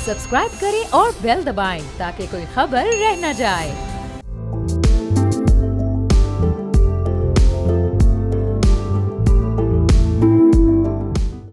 Subscribe करें और bell दबाएं ताकि कोई खबर रह न जाए।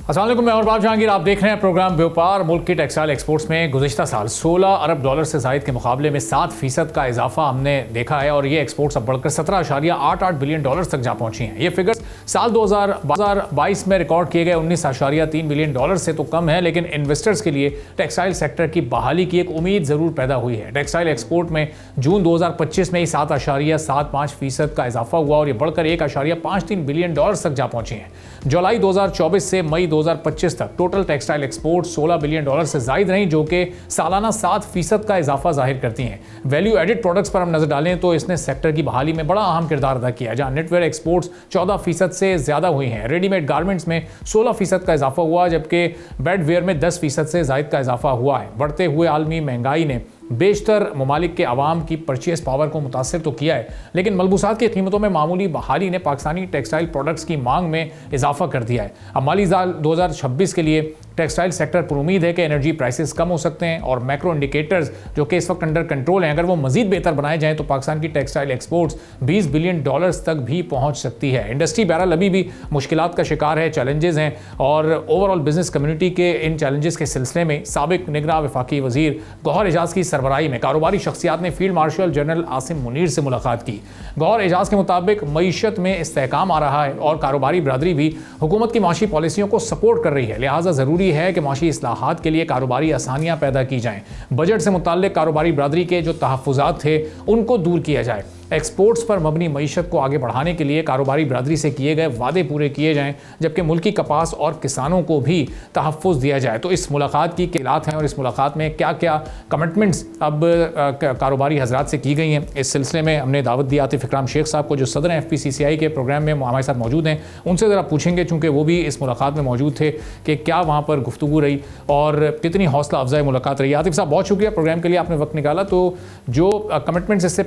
अस्सलाम वालेकुम, मैं और बाब जहांगीर। आप देख रहे हैं प्रोग्राम व्यापार। मुल्क की टेक्सटाइल एक्सपोर्ट्स में गुज़िश्ता साल 16 अरब डॉलर से ज़ायद के मुकाबले में 7% का इजाफा हमने देखा है और ये एक्सपोर्ट्स अब बढ़कर 17.88 बिलियन डॉलर तक जा पहुंची हैं। ये फिगर्स साल 2022 में रिकॉर्ड किए गए 19.3 बिलियन डॉलर से तो कम है, लेकिन इन्वेस्टर्स के लिए टेक्सटाइल सेक्टर की बहाली की एक उम्मीद ज़रूर पैदा हुई है। टेक्सटाइल एक्सपोर्ट में जून 2025 में ही 7.75% का इजाफा हुआ और ये बढ़कर 1.53 बिलियन डॉलर तक जा पहुंची हैं। जुलाई 2024 से मई 2025 तक total textile export 16 billion dollar से ज़ायद रही, जो कि सालाना 7% का इजाफा जाहिर करती हैं। वैल्यू एडिड प्रोडक्ट्स पर हम नजर डालें तो इसने सेक्टर की बहाली में बड़ा अहम किरदार अदा किया, जहां नेटवेयर एक्सपोर्ट्स 14% से ज़्यादा हुई हैं। रेडीमेड गारमेंट्स में 16% का इजाफा हुआ, जबकि बेडवेयर में 10% से ज़ायद का इजाफा हुआ है। बढ़ते हुए आलमी महंगाई ने बेशतर ममालिक के अवाम की परचेस पावर को मुतासर तो किया है, लेकिन मलबूसात की कीमतों में मामूली बहाली ने पाकिस्तानी टेक्सटाइल प्रोडक्ट्स की मांग में इजाफा कर दिया है। अब माली साल 2026 के लिए टेक्सटाइल सेक्टर पर उम्मीद है कि एनर्जी प्राइसेस कम हो सकते हैं और मैक्रो इंडिकेटर्स जो कि इस वक्त अंडर कंट्रोल हैं, अगर वो मजीद बेहतर बनाए जाएं तो पाकिस्तान की टेक्सटाइल एक्सपोर्ट्स 20 बिलियन डॉलर्स तक भी पहुंच सकती है। इंडस्ट्री बहरहाल अभी भी मुश्किलात का शिकार है, चैलेंजेस हैं और ओवरऑल बिजनेस कम्युनिटी के इन चैलेंजेस के सिलसिले में साबिक निगरान वफाकी वजीर गौहर एजाज की सरबराही में कारोबारी शख्सियात ने field marshal general Asim Munir से मुलाकात की। गौहर एजाज के मुताबिक मईशत में इस्तेहकाम आ रहा है और कारोबारी बरादरी भी हुकूमत की माशी पॉलिसियों को सपोर्ट कर रही है, लिहाजा ज़रूरी है कि माशी इस्लाहात के लिए कारोबारी आसानियां पैदा की जाएं। बजट से मुताल्लिक कारोबारी बरादरी के जो तहफ़्फ़ुज़ात थे उनको दूर किया जाए। एक्सपोर्ट्स पर मबनी मईशत को आगे बढ़ाने के लिए कारोबारी बरादरी से किए गए वादे पूरे किए जाएं, जबकि मुल्की कपास और किसानों को भी तहफ़्फ़ुज़ दिया जाए। तो इस मुलाकात की किलात हैं और इस मुलाकात में क्या क्या कमिटमेंट्स अब कारोबारी हजरात से की गई हैं, इस सिलसिले में हमने दावत दी आतिफ इकराम शेख साहब को, जो सदर FPCCI के प्रोग्राम में हमारे साथ मौजूद हैं। उनसे ज़रा पूछेंगे, चूँकि वो भी इस मुलाकात में मौजूद थे, कि क्या वहाँ पर गुफ्तगू रही और कितनी हौसला अफजाई मुलाकात रही। आतिफ साहब, बहुत शुक्रिया प्रोग्राम के लिए, आपने वक्त निकाला। तो जो कमिटमेंट्स इससे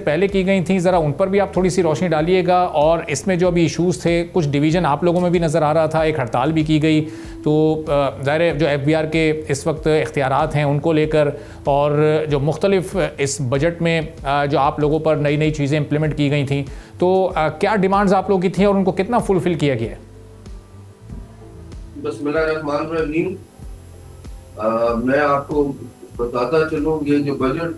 पहले की गई थी, ज़रा उन पर भी आप थोड़ी सी रोशनी डालिएगा। और इसमें जो अभी इशूज़ थे, कुछ डिवीज़न आप लोगों में भी नज़र आ रहा था, एक हड़ताल भी की गई, तो ज़ाहिर जो FBR के इस वक्त इख्तियारात हैं उनको लेकर और जो मुख्तलिफ इस बजट में जो आप लोगों पर नई नई चीज़ें इम्प्लीमेंट की गई थी, तो क्या डिमांड्स आप लोगों की थी और उनको कितना फुलफिल किया गया है? बिस्मिल्लाहिर्रहमानिर्रहीम। मैं आपको बताता चलूँ, ये जो बजट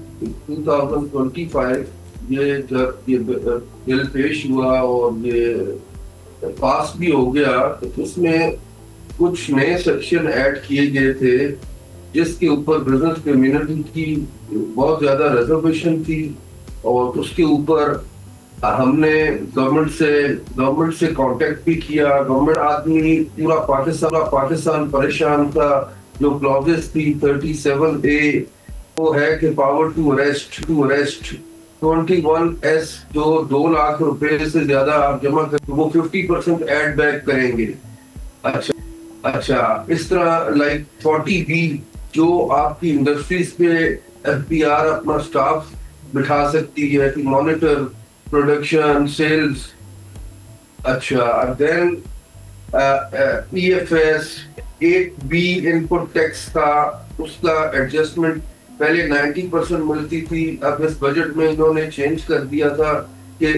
2025 ये जब ये बिल पेश हुआ और ये पास भी हो गया, तो उसमें कुछ नए सेक्शन ऐड किए गए थे जिसके ऊपर बिजनेस कम्युनिटी की बहुत ज़्यादा रिजर्वेशन थी और उसके ऊपर हमने गवर्नमेंट से कांटेक्ट भी किया। गवर्नमेंट आदमी पूरा पाकिस्तान परेशान था। जो क्लॉजेस थी 37A वो है कि पावर टू अरेस्ट 21S जो 2 लाख रुपए से ज्यादा आप जमा कर वो 50% एड बैक करेंगे। अच्छा इस तरह लाइक 40B जो आपकी इंडस्ट्रीज पे FBR अपना स्टाफ बिठा सकती है कि मॉनिटर प्रोडक्शन सेल्स। अच्छा then EFS 8B input tax था, उसका एडजस्टमेंट पहले 90% मिलती थी, अब इस बजट में इन्होंने चेंज कर दिया था कि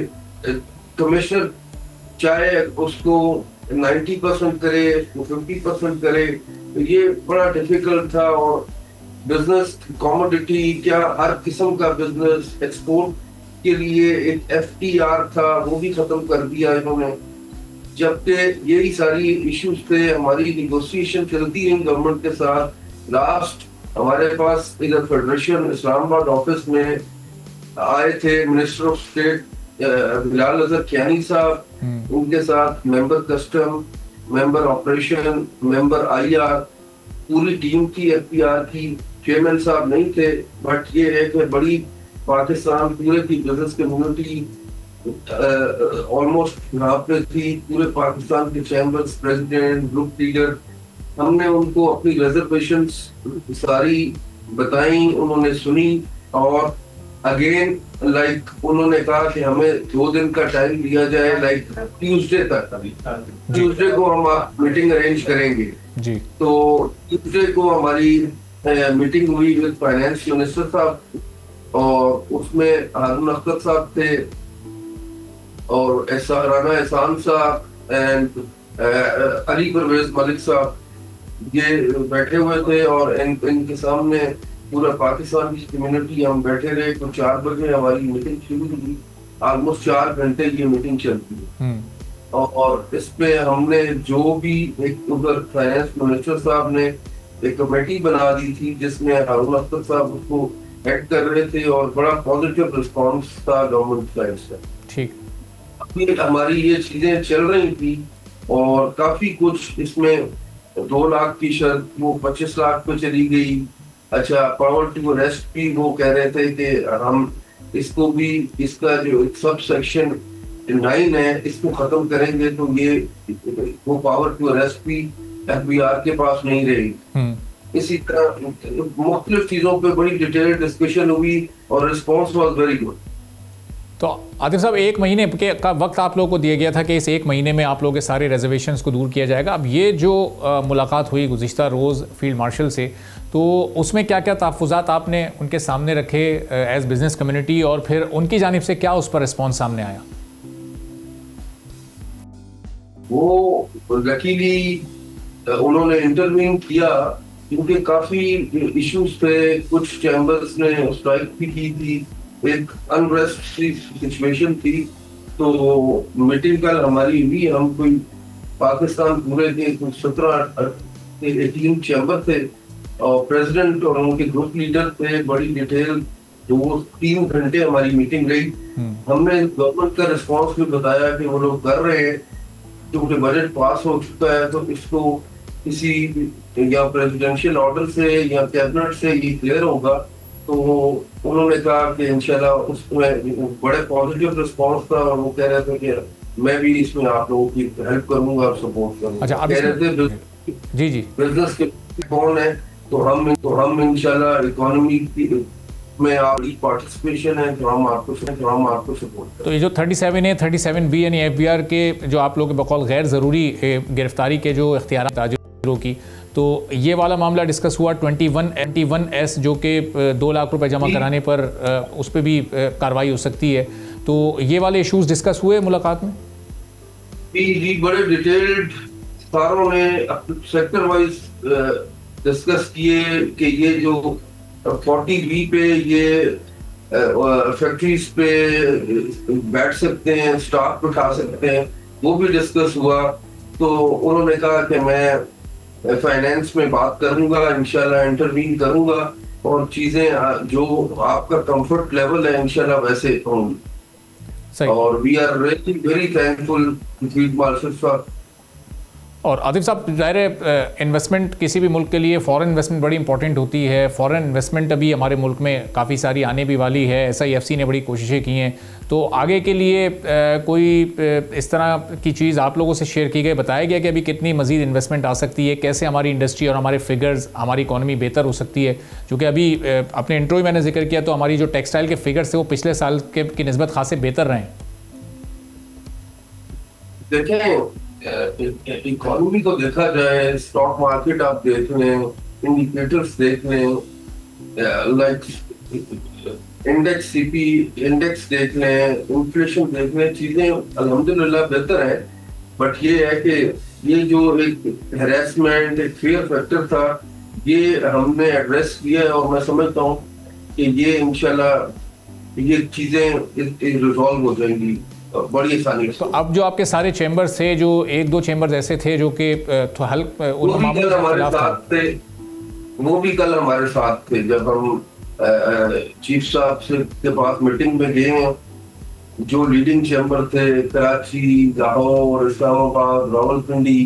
कमिश्नर चाहे उसको 90% करे, उसको 50% करे। तो ये बड़ा डिफिकल्ट था और बिजनेस कमोडिटी क्या हर किस्म का बिजनेस एक्सपोर्ट के लिए एक FTR था, वो भी खत्म कर दिया इन्होंने। जबकि यही सारी इश्यूज थे, हमारी निगोशिएशन चलती रही गवर्नमेंट के साथ। लास्ट हमारे पास इधर फेडरेशन इस्लामाबाद ऑफिस में आए थे minister of state Bilal Azhar Kiani साहब, उनके साथ member custom, member operation, member IR, पूरी टीम की FPR की। चेयरमैन साहब नहीं थे, बट ये है कि बड़ी पाकिस्तान पूरे की बिजनेस कम्युनिटी ऑलमोस्ट यहाँ पे थी, पूरे पाकिस्तान के चैम्बर्स प्रेसिडेंट, ग्रुप लीडर। हमने उनको अपनी रिजर्वेशंस सारी बताई, उन्होंने सुनी और अगेन लाइक उन्होंने कहा कि हमें 2 दिन का टाइम दिया जाए, लाइक ट्यूसडे तक। ट्यूसडे को हम आप मीटिंग अरेंज करेंगे जी। तो ट्यूसडे को हमारी मीटिंग हुई विद फाइनेंस मिनिस्टर साहब, और उसमें हारून अख्तर साहब थे और राना एहसान साहब एंड अली परवेज मलिक साहब, ये बैठे हुए थे। और इनके सामने पूरा पाकिस्तान की कम्युनिटी हम बैठे रहे। तो 4 बजे हमारी मीटिंग शुरू हुई, ऑलमोस्ट 4 घंटे ये मीटिंग चलती है। और इसमें हमने जो भी एक उधर फाइनेंस मिनिस्टर साहब ने एक कमेटी बना दी थी जिसमें हारून अख्तर साहब उसको हेड कर रहे थे, और बड़ा पॉजिटिव रिस्पांस था गवर्नमेंट साइड से। ठीक, अभी हमारी ये चीजें चल रही थी और काफी कुछ इसमें 2 लाख की शर्त वो 25 लाख पे चली गई। अच्छा, पावर टू अरेस्ट भी वो कह रहे थे कि हम इसको भी, इसका जो सब सेक्शन 9 है इसको खत्म करेंगे तो ये वो पावर टू अरेस्ट भी FBI के पास नहीं रहेगी। इसी तरह मुख्तलिफ चीजों पे बड़ी डिटेल्ड डिस्कशन हुई और रिस्पॉन्स वाज वेरी गुड। तो आतिफ साहब, 1 महीने का वक्त आप लोगों को दिया गया था कि इस 1 महीने में आप लोगों के सारे रिजर्वेशंस को दूर किया जाएगा। अब ये जो मुलाकात हुई गुज़िश्ता रोज़ फील्ड मार्शल से, तो उसमें क्या क्या तहफ़्फ़ुज़ात आपने उनके सामने रखे एज बिज़नेस कम्युनिटी, और फिर उनकी जानिब से क्या उस पर रिस्पॉन्स सामने आया? वो लकीली उन्होंने इंटरव्यू किया क्योंकि काफी इश्यूज थे, कुछ चैम्बर्स ने स्ट्राइक भी की थी, एक अनरेस्ट सिचुएशन थी। तो मीटिंग कल हमारी हुई, हम कोई पाकिस्तान पूरे के 17-18 चैम्बर थे और प्रेसिडेंट और उनके ग्रुप लीडर थे। बड़ी डिटेल 2-3 घंटे हमारी मीटिंग रही। हमने गवर्नमेंट का रिस्पॉन्स भी बताया कि वो लोग कर रहे हैं, क्योंकि बजट पास हो चुका है तो इसको किसी या प्रेसिडेंशियल ऑर्डर से या कैबिनेट से ये क्लियर होगा। तो उन्होंने कहा कि इंशाल्लाह उसमें बड़े पॉजिटिव रिस्पांस था और वो कह रहे थे कि मैं भी इसमें आप लोगों की हेल्प करूंगा और सपोर्ट करूंगा। अच्छा, कह रहे थे जी बिजनेस के कौन है, तो हम इंशाल्लाह इकोनॉमी में आपकी पार्टिसिपेशन है तो हम आपको सपोर्ट करें। तो ये जो 37A 37B यानी FBR के जो आप लोग बकौल गैर ज़रूरी गिरफ्तारी के जो इख्तियार ताजिरों की, तो ये वाला मामला डिस्कस हुआ। 21S जो कि 2 लाख रुपए जमा कराने पर उस पर भी कार्रवाई हो सकती है, तो ये वाले इश्यूज डिस्कस हुए मुलाकात में? जी, बड़े डिटेल्ड सारों ने सेक्टर वाइज डिस्कस किए कि ये जो 40B पे ये फैक्ट्रीज पे बैठ सकते हैं, स्टॉक उठा सकते हैं, वो भी डिस्कस हुआ। तो उन्होंने कहा कि मैं फाइनेंस में बात करूंगा, इंशाल्लाह इंटरवीन करूंगा और चीजें जो आपका कंफर्ट लेवल है इंशाल्लाह वैसे होंगी। और we are really very thankful to field marshal साहब। और आतिफ साहब, ज़ाहिर है इन्वेस्टमेंट किसी भी मुल्क के लिए फ़ॉरेन इन्वेस्टमेंट बड़ी इंपॉर्टेंट होती है। फ़ॉरेन इन्वेस्टमेंट अभी हमारे मुल्क में काफ़ी सारी आने भी वाली है। SIFC ने बड़ी कोशिशें की हैं। तो आगे के लिए कोई इस तरह की चीज़ आप लोगों से शेयर की गई, बताया गया कि अभी कितनी मज़ीद इन्वेस्टमेंट आ सकती है, कैसे हमारी इंडस्ट्री और हमारे फिगर्स, हमारी इकॉनमी बेहतर हो सकती है? क्योंकि अभी अपने इंट्रो में मैंने जिक्र किया तो हमारी जो टेक्सटाइल के फिगर्स थे वो पिछले साल की निस्बत खासे बेहतर रहे। देखें, इकोनॉमी को देखा जाए, स्टॉक मार्केट आप देख लें, इंडिकेटर्स देख लें, लाइक इंडेक्स CP इंडेक्स देख लें, इन्फ्लेशन देख लें, चीजें अल्हम्दुलिल्लाह बेहतर है। बट ये है कि ये जो एक हैरेसमेंट, एक फियर फैक्टर था, ये हमने एड्रेस किया है और मैं समझता हूँ कि ये इंशाल्लाह ये चीजें रिजॉल्व हो जाएंगी बड़ी आसानी से। तो अब जो आपके सारे चैम्बर्स थे, जो 1-2 चैम्बर्स ऐसे थे जो कि वो भी कल हमारे साथ थे जब हम चीफ साहब से के पास मीटिंग में गए हैं। जो लीडिंग चैम्बर थे, कराची, लाहौर, इस्लामाबाद, रावलपिंडी,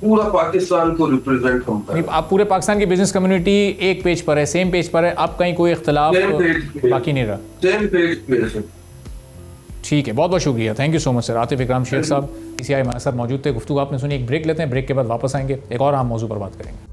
पूरा पाकिस्तान को रिप्रेजेंट हम कर। आप पूरे पाकिस्तान की बिजनेस कम्युनिटी एक पेज पर है, सेम पेज पर है, अब कहीं कोई इख्तिलाफ बाकी नहीं रहा, सेम पेज पे। ठीक है, बहुत बहुत शुक्रिया, thank you so much sir. Atif इकराम शेख साहब PCI हमारे साथ मौजूद थे, गुफ्तगू आपने सुनी। एक ब्रेक लेते हैं, ब्रेक के बाद वापस आएंगे, एक और अहम मौजू पर बात करेंगे।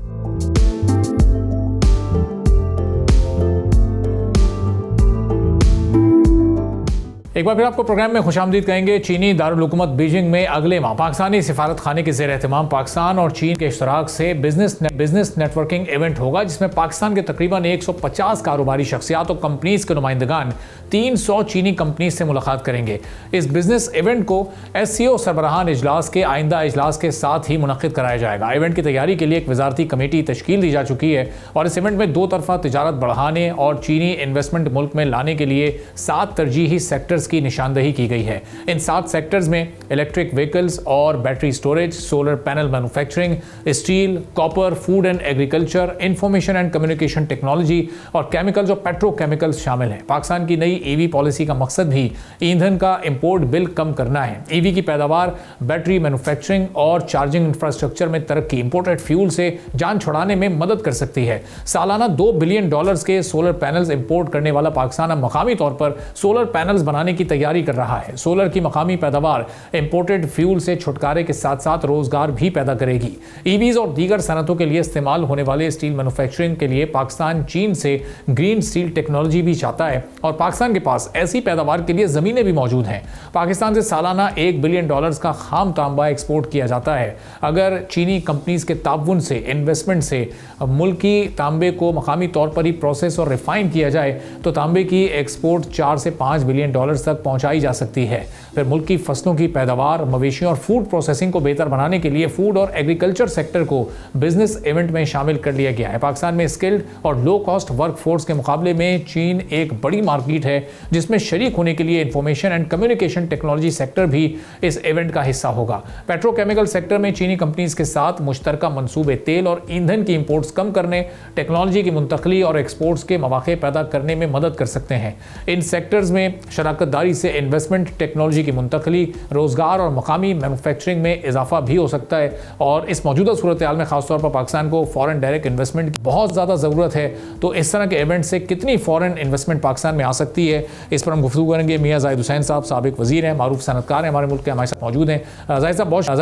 एक बार फिर आपको प्रोग्राम में खुशामदीद कहेंगे। चीनी दारुल हुकूमत बीजिंग में अगले माह पाकिस्तानी सिफारत खाने के ज़ेर एहतमाम पाकिस्तान और चीन के इश्तराक से बिजनेस नेटवर्किंग इवेंट होगा, जिसमें पाकिस्तान के तकरीबन 150 कारोबारी शख्सियात और कंपनीज के नुमाइंदगान 300 चीनी कंपनीज से मुलाकात करेंगे। इस बिजनेस इवेंट को SCO सरबराहान इजलास के आइंदा इजलास के साथ ही मुनक्किद कराया जाएगा। इवेंट की तैयारी के लिए एक वजारती कमेटी तश्कील दी जा चुकी है और इस इवेंट में 2 तरफा तिजारत बढ़ाने और चीनी इन्वेस्टमेंट मुल्क में लाने के लिए 7 तरजीही सेक्टर्स की निशानदही की गई है। इन 7 सेक्टर्स में इलेक्ट्रिक व्हीकल्स और battery storage, solar panel manufacturing, steel, copper, food and agriculture, information and communication technology और केमिकल्स और पेट्रोकेमिकल्स शामिल हैं। पाकिस्तान की नई EV पॉलिसी का मकसद भी ईंधन का इंपोर्ट बिल कम करना है। EV की पैदावार, बैटरी मैन्युफैक्चरिंग और चार्जिंग इंफ्रास्ट्रक्चर में तरक्की इंपोर्टेड फ्यूल से जान छुड़ाने में मदद कर सकती है। सालाना $2 बिलियन के सोलर पैनल्स इंपोर्ट करने वाला पाकिस्तान अब मकामी तौर पर सोलर पैनल्स बनाने की तैयारी कर रहा है। सोलर की मकामी पैदावार इंपोर्टेड फ्यूल से छुटकारे के साथ साथ रोजगार भी पैदा करेगी। EVs और दीगर सनतों के लिए इस्तेमाल होने वाले स्टील मैन्युफैक्चरिंग के लिए पाकिस्तान चीन से ग्रीन स्टील टेक्नोलॉजी भी चाहता है और पाकिस्तान के पास ऐसी पैदावार के लिए जमीनें भी मौजूद हैं। पाकिस्तान से सालाना $1 बिलियन का खाम तांबा एक्सपोर्ट किया जाता है। अगर चीनी कंपनीज के ताउन से, इन्वेस्टमेंट से मुल्की तांबे को मकामी तौर पर ही प्रोसेस और रिफाइन किया जाए तो तांबे की एक्सपोर्ट $4 से $5 बिलियन तक पहुंचाई जा सकती है। फिर मुल्क की फसलों की पैदावार, मवेशियों और फूड प्रोसेसिंग को बेहतर बनाने के लिए फूड और एग्रीकल्चर सेक्टर को बिजनेस इवेंट में शामिल कर लिया गया है। पाकिस्तान में स्किल्ड और लो कॉस्ट वर्कफोर्स के मुकाबले में चीन एक बड़ी मार्केट है, जिसमें शरीक होने के लिए information and communication technology sector भी इस इवेंट का हिस्सा होगा। पेट्रोकेमिकल सेक्टर में चीनी कंपनीज के साथ मुश्तरका मंसूबे तेल और ईंधन की इंपोर्ट्स कम करने, टेक्नोलॉजी की मुंतकली और एक्सपोर्ट्स के मौके पैदा करने में मदद कर सकते हैं। इन सेक्टर्स में शराकत दारी से इन्वेस्टमेंट, टेक्नोलॉजी की मुंतकली, रोजगार और मकामी मैन्युफैक्चरिंग में इजाफा भी हो सकता है और इस मौजूदा सूरत हाल में खासतौर पर पाकिस्तान को फॉरेन डायरेक्ट इन्वेस्टमेंट की बहुत ज़्यादा ज़रूरत है। तो इस तरह के इवेंट से कितनी फॉरेन इन्वेस्टमेंट पाकिस्तान में आ सकती है, इस पर हम गुफ्तगू करेंगे। मियां जाहिद हुसैन साहब साबिक वजीर हैं, मारूफ सनतकार हैं, हमारे मुल्क के हमारे साथ मौजूद हैं। जाहिद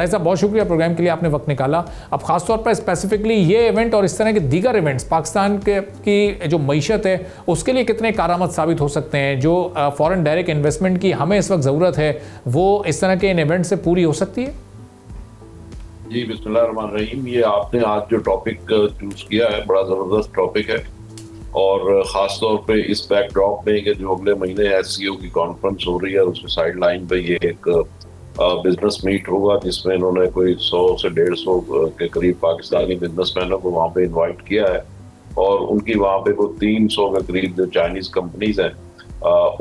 साहब बहुत शुक्रिया प्रोग्राम के लिए, आपने वक्त निकाला। अब खासतौर पर स्पेसिफिकली ये इवेंट और इस तरह के दीगर इवेंट्स पाकिस्तान की जो मईशत है उसके लिए कितने कारआमद साबित हो सकते हैं? जो फॉरेन डायरेक्ट इन्वेस्टमेंट की हमें इस वक्त ज़रूरत है वो इस तरह के इन इवेंट से पूरी हो सकती है? जी, बिस्मिल्लाहिर्रहमानिर्रहीम। ये आपने आज जो टॉपिक चूज किया है बड़ा ज़बरदस्त टॉपिक है और ख़ास तौर पे इस बैकड्रॉप में कि जो अगले महीने SCO की कॉन्फ्रेंस हो रही है उसके साइड लाइन पे ये एक बिजनेस मीट होगा जिसमें इन्होंने कोई 100 से 150 के करीब पाकिस्तानी बिजनेसमैनों को वहाँ पे इनवाइट किया है और उनकी वहाँ पे वो 300 के करीब जो चाइनीज़ कंपनीज हैं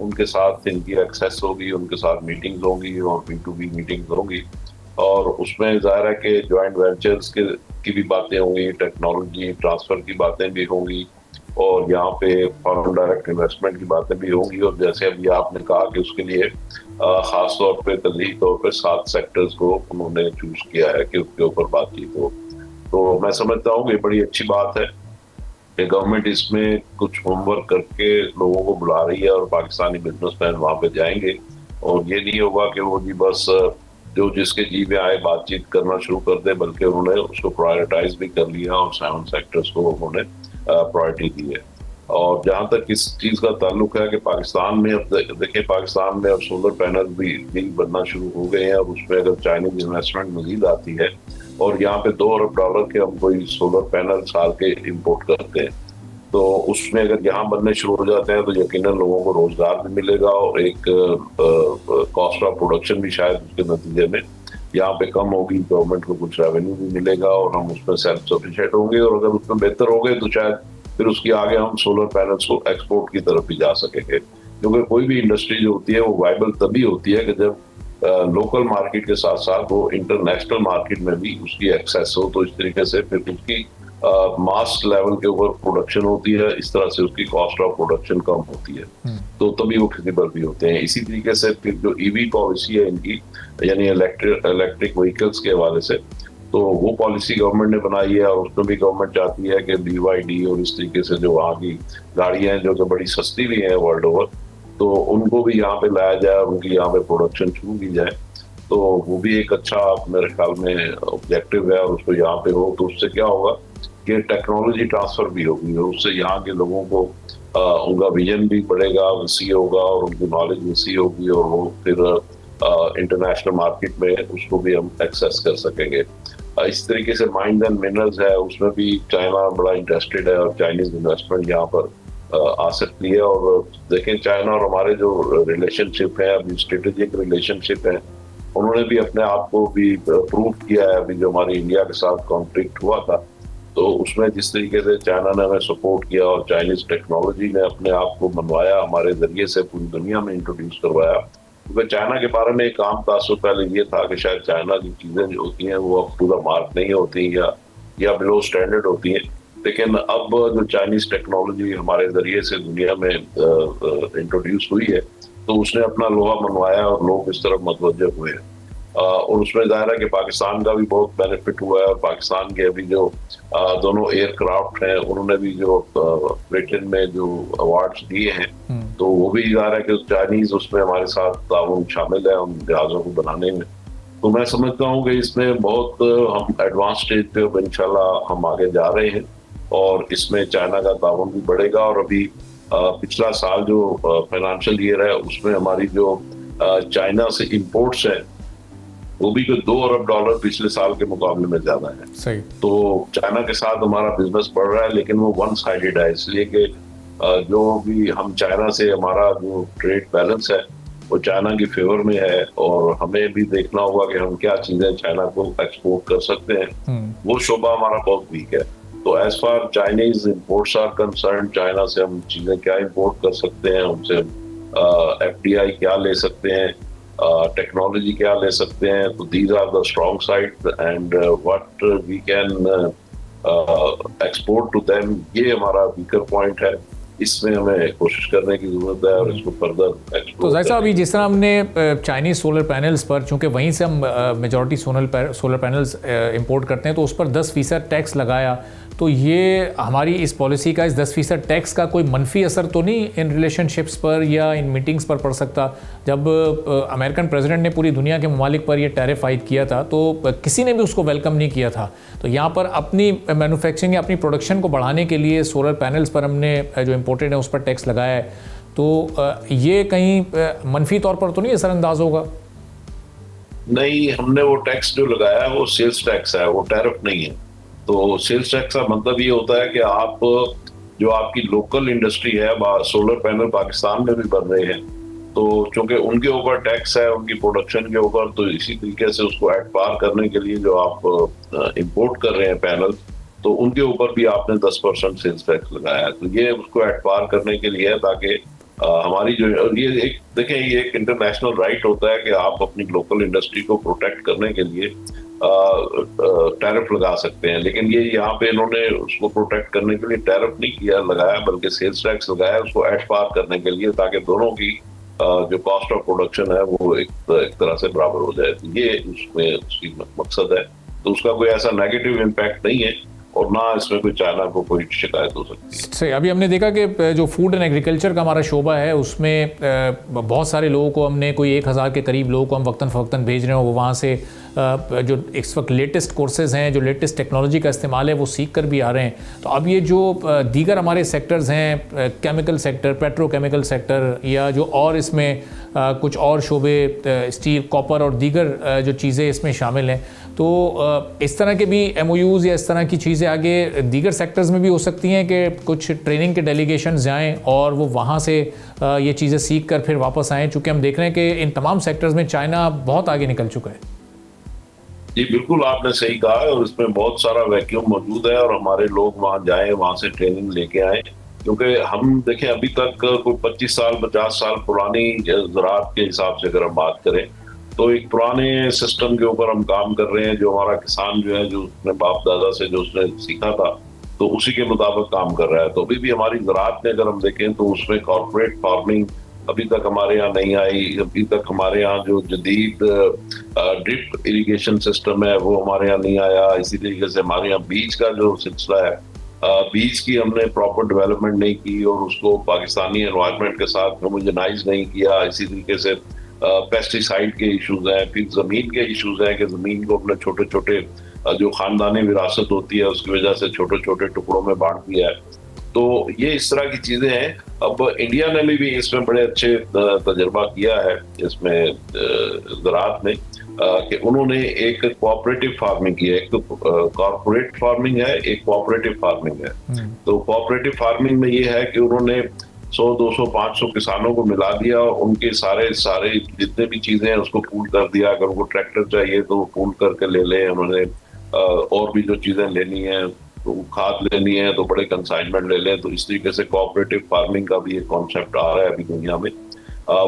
उनके साथ इनकी एक्सेस होगी, उनके साथ मीटिंग्स होंगी और B2B मीटिंग्स होंगी और उसमें ज़ाहिर है कि जॉइंट वेंचर्स की भी बातें होंगी, टेक्नोलॉजी ट्रांसफ़र की बातें भी होंगी और यहाँ पे फॉरेन डायरेक्ट इन्वेस्टमेंट की बातें भी होंगी। और जैसे अभी आपने कहा कि उसके लिए ख़ास तौर पे तरजीही तौर पे 7 सेक्टर्स को उन्होंने चूज़ किया है कि उसके ऊपर बातचीत हो। तो मैं समझता हूँ कि बड़ी अच्छी बात है कि गवर्नमेंट इसमें कुछ होमवर्क करके लोगों को बुला रही है और पाकिस्तानी बिजनेसमैन वहाँ पे जाएंगे और ये नहीं होगा कि वो जी बस जो जिसके जी में आए बातचीत करना शुरू कर दे, बल्कि उन्होंने उसको प्रायोरिटाइज भी कर लिया और 7 सेक्टर्स को उन्होंने प्रायोरिटी दी है। और जहाँ तक इस चीज़ का ताल्लुक है कि पाकिस्तान में अब देखिए पाकिस्तान में अब सोलर पैनल भी बनना शुरू हो गए हैं और उसमें अगर चाइनीज इन्वेस्टमेंट मजीद आती है और यहाँ पे $2 अरब के हम कोई सोलर पैनल साल के इंपोर्ट करते हैं तो उसमें अगर यहाँ बनने शुरू हो जाते हैं तो यकीनन लोगों को रोजगार भी मिलेगा और एक कॉस्ट ऑफ प्रोडक्शन भी शायद उसके नतीजे में यहाँ पे कम होगी, गवर्नमेंट को कुछ रेवेन्यू भी मिलेगा और हम उसमें सेल्फ सफिशिएंट होंगे और अगर उसमें बेहतर हो गए तो शायद फिर उसके आगे हम सोलर पैनल्स को एक्सपोर्ट की तरफ भी जा सकेंगे। क्योंकि कोई भी इंडस्ट्री जो होती है वो वाइबल तभी होती है कि जब लोकल मार्केट के साथ साथ वो इंटरनेशनल मार्केट में भी उसकी एक्सेस हो, तो इस तरीके से फिर उसकी मास लेवल के ऊपर प्रोडक्शन होती है, इस तरह से उसकी कॉस्ट ऑफ प्रोडक्शन कम होती है तो तभी वो फिजिबल भी होते हैं। इसी तरीके से फिर जो EV पॉलिसी है इनकी यानी इलेक्ट्रिक व्हीकल्स के हवाले से तो वो पॉलिसी गवर्नमेंट ने बनाई है और उसमें भी गवर्नमेंट चाहती है कि BYD और इस तरीके से जो वहाँ की गाड़ियाँ हैं जो कि बड़ी सस्ती भी हैं वर्ल्ड ओवर तो उनको भी यहाँ पे लाया जाए और उनकी यहाँ पे प्रोडक्शन शुरू की जाए। तो वो भी एक अच्छा मेरे ख्याल में ऑब्जेक्टिव है और उसको यहाँ पे हो तो उससे क्या होगा कि टेक्नोलॉजी ट्रांसफर भी होगी, उससे यहाँ के लोगों को उनका विजन भी बढ़ेगा, वसी होगा और उनकी नॉलेज वसी होगी और वो फिर इंटरनेशनल मार्केट में उसको भी हम एक्सेस कर सकेंगे। इस तरीके से माइंस एंड मिनरल्स है, उसमें भी चाइना बड़ा इंटरेस्टेड है और चाइनीज इन्वेस्टमेंट यहाँ पर आ सकती है। और देखें चाइना और हमारे जो रिलेशनशिप है, अभी स्ट्रेटेजिक रिलेशनशिप है, उन्होंने भी अपने आप को भी प्रूव किया है। अभी जो हमारी इंडिया के साथ कॉन्फ्लिक्ट हुआ था तो उसमें जिस तरीके से चाइना ने हमें सपोर्ट किया और चाइनीज टेक्नोलॉजी ने अपने आप को मनवाया, हमारे जरिए से पूरी दुनिया में इंट्रोड्यूस करवाया। क्योंकि चाइना के बारे में एक आम तासुर पहले ये था कि शायद चाइना की चीजें जो होती हैं वो अब टू द मार्क नहीं होती या बिलो स्टैंडर्ड होती हैं, लेकिन अब जो चाइनीज टेक्नोलॉजी हमारे जरिए से दुनिया में इंट्रोड्यूस हुई है तो उसने अपना लोहा मनवाया और लोग इस तरफ मतवज्जह हुए हैं। और उसमें जाहिर है कि पाकिस्तान का भी बहुत बेनिफिट हुआ है। और पाकिस्तान के अभी जो दोनों एयरक्राफ्ट हैं उन्होंने भी जो ब्रिटेन में जो अवार्ड्स दिए हैं तो वो भी जाहिर है कि चाइनीज उसमें हमारे साथ ताउन शामिल है उन जहाज़ों को बनाने में। तो मैं समझता हूँ कि इसमें बहुत हम एडवांस स्टेज पे इंशाल्लाह हम आगे जा रहे हैं और इसमें चाइना का ताउन भी बढ़ेगा। और अभी पिछला साल जो फाइनेंशियल ईयर है उसमें हमारी जो चाइना से इंपोर्ट्स हैं वो भी कोई $2 अरब पिछले साल के मुकाबले में ज्यादा है। सही। तो चाइना के साथ हमारा बिजनेस बढ़ रहा है, लेकिन वो वन साइडेड है, इसलिए कि जो भी हम चाइना से हमारा जो ट्रेड बैलेंस है वो चाइना की फेवर में है और हमें भी देखना होगा कि हम क्या चीजें चाइना को एक्सपोर्ट कर सकते हैं। वो शोबा हमारा बहुत वीक है। तो as far Chinese imports are concern, China से हम चीजें क्या इंपोर्ट कर सकते हैं, उनसे FDI क्या ले सकते हैं, टेक्नोलॉजी क्या ले सकते हैं, तो these are the strong side and what we can export to them, ये हमारा वीकर पॉइंट है। इसमें हमें कोशिश करने की जरूरत है और इसको फर्दर एक्सप्लोर। तो जैसा अभी जिस तरह हमने चाइनीज सोलर पैनल्स पर, चूंकि वहीं से हम मेजॉरिटी सोलर पैनल्स इंपोर्ट करते हैं, तो उस पर 10% टैक्स लगाया, तो ये हमारी इस पॉलिसी का, इस 10% टैक्स का कोई मनफी असर तो नहीं इन रिलेशनशिप्स पर या इन मीटिंग्स पर पड़ सकता? जब अमेरिकन प्रेसिडेंट ने पूरी दुनिया के ममालिक पर यह टैरिफ आयद किया था तो किसी ने भी उसको वेलकम नहीं किया था। तो यहाँ पर अपनी मैन्युफैक्चरिंग या अपनी प्रोडक्शन को बढ़ाने के लिए सोलर पैनल्स पर हमने जो इम्पोर्टेड है उस पर टैक्स लगाया है, तो ये कहीं मनफी तौर पर तो नहीं असरअंदाज होगा? नहीं, हमने वो टैक्स जो लगाया है वो सेल्स टैक्स है, वो टैरिफ नहीं है। तो सेल्स टैक्स का मतलब ये होता है कि आप जो आपकी लोकल इंडस्ट्री है, सोलर पैनल पाकिस्तान में भी बन रहे हैं, तो चूंकि उनके ऊपर टैक्स है उनकी प्रोडक्शन के ऊपर, तो इसी तरीके से उसको एट पार करने के लिए जो आप इंपोर्ट कर रहे हैं पैनल, तो उनके ऊपर भी आपने 10% सेल्स टैक्स लगाया है। तो ये उसको एट पार करने के लिए है ताकि हमारी जो ये एक देखें, ये एक इंटरनेशनल राइट होता है कि आप अपनी लोकल इंडस्ट्री को प्रोटेक्ट करने के लिए टैरिफ लगा सकते हैं। लेकिन ये यहाँ पे इन्होंने उसको प्रोटेक्ट करने के लिए टैरिफ नहीं किया लगाया, बल्कि सेल्स टैक्स लगाया उसको एट पार करने के लिए, ताकि दोनों की जो कॉस्ट ऑफ प्रोडक्शन है वो एक तरह से बराबर हो जाए। तो ये उसमें उसकी मकसद है। तो उसका कोई ऐसा नेगेटिव इम्पैक्ट नहीं है और ना इसमें कोई चाइना को कोई शिकायत हो सकती है। सही। अभी हमने देखा कि जो फूड एंड एग्रीकल्चर का हमारा शोबा है उसमें बहुत सारे लोगों को हमने कोई 1000 के करीब लोगों को हम वक्तन फ़वक्तन भेज रहे हैं। वो वहाँ से जो इस वक्त लेटेस्ट कोर्सेज हैं, जो लेटेस्ट टेक्नोलॉजी का इस्तेमाल है वो सीख कर भी आ रहे हैं। तो अब ये जो दीगर हमारे सेक्टर्स हैं, केमिकल सेक्टर, पेट्रोकेमिकल सेक्टर, या जो और इसमें कुछ और शोबे, स्टील, कॉपर और दीगर जो चीज़ें इसमें शामिल हैं, तो इस तरह के भी MOUs या इस तरह की चीज़ें आगे दीगर सेक्टर्स में भी हो सकती हैं कि कुछ ट्रेनिंग के डेलीगेशन जाएँ और वो वहाँ से ये चीज़ें सीख कर फिर वापस आएँ, चूँकि हम देख रहे हैं कि इन तमाम सेक्टर्स में चाइना बहुत आगे निकल चुका है। जी बिल्कुल, आपने सही कहा है और इसमें बहुत सारा वैक्यूम मौजूद है और हमारे लोग वहाँ जाएं, वहाँ से ट्रेनिंग लेके आए। क्योंकि हम देखें अभी तक कोई 25 साल 50 साल पुरानी ज़राअत के हिसाब से अगर हम बात करें तो एक पुराने सिस्टम के ऊपर हम काम कर रहे हैं। जो हमारा किसान जो है, जो उसने बाप दादा से जो उसने सीखा था, तो उसी के मुताबिक काम कर रहा है। तो अभी भी हमारी ज़राअत में अगर हम देखें तो उसमें कॉर्पोरेट फार्मिंग अभी तक हमारे यहाँ नहीं आई। अभी तक हमारे यहाँ जो जदीद ड्रिप इरिगेशन सिस्टम है वो हमारे यहाँ नहीं आया। इसी तरीके से हमारे यहाँ बीज का जो सिलसिला है, बीज की हमने प्रॉपर डेवलपमेंट नहीं की और उसको पाकिस्तानी एनवायरनमेंट के साथ होमोजेनाइज नहीं किया। इसी तरीके से पेस्टिसाइड के इश्यूज हैं, फिर ज़मीन के इश्यूज हैं कि ज़मीन को अपने छोटे छोटे जो खानदानी विरासत होती है उसकी वजह से छोटे छोटे टुकड़ों में बांट दिया है। तो ये इस तरह की चीजें हैं। अब इंडिया ने भी इसमें बड़े अच्छे तजर्बा किया है इसमें ज़राअत में, कि उन्होंने एक कोऑपरेटिव फार्मिंग की है। एक तो कॉर्पोरेट फार्मिंग है, एक कोऑपरेटिव फार्मिंग है। तो कोऑपरेटिव फार्मिंग में ये है कि उन्होंने 100, 200, 500 किसानों को मिला दिया, उनके सारे जितने भी चीजें हैं उसको पूल कर दिया। अगर उनको ट्रैक्टर चाहिए तो वो पूल करके ले लें उन्होंने, और भी जो चीजें लेनी है तो खाद लेनी है तो बड़े कंसाइनमेंट ले लें। तो इस तरीके से कोऑपरेटिव फार्मिंग का भी एक कॉन्सेप्ट आ रहा है अभी दुनिया में।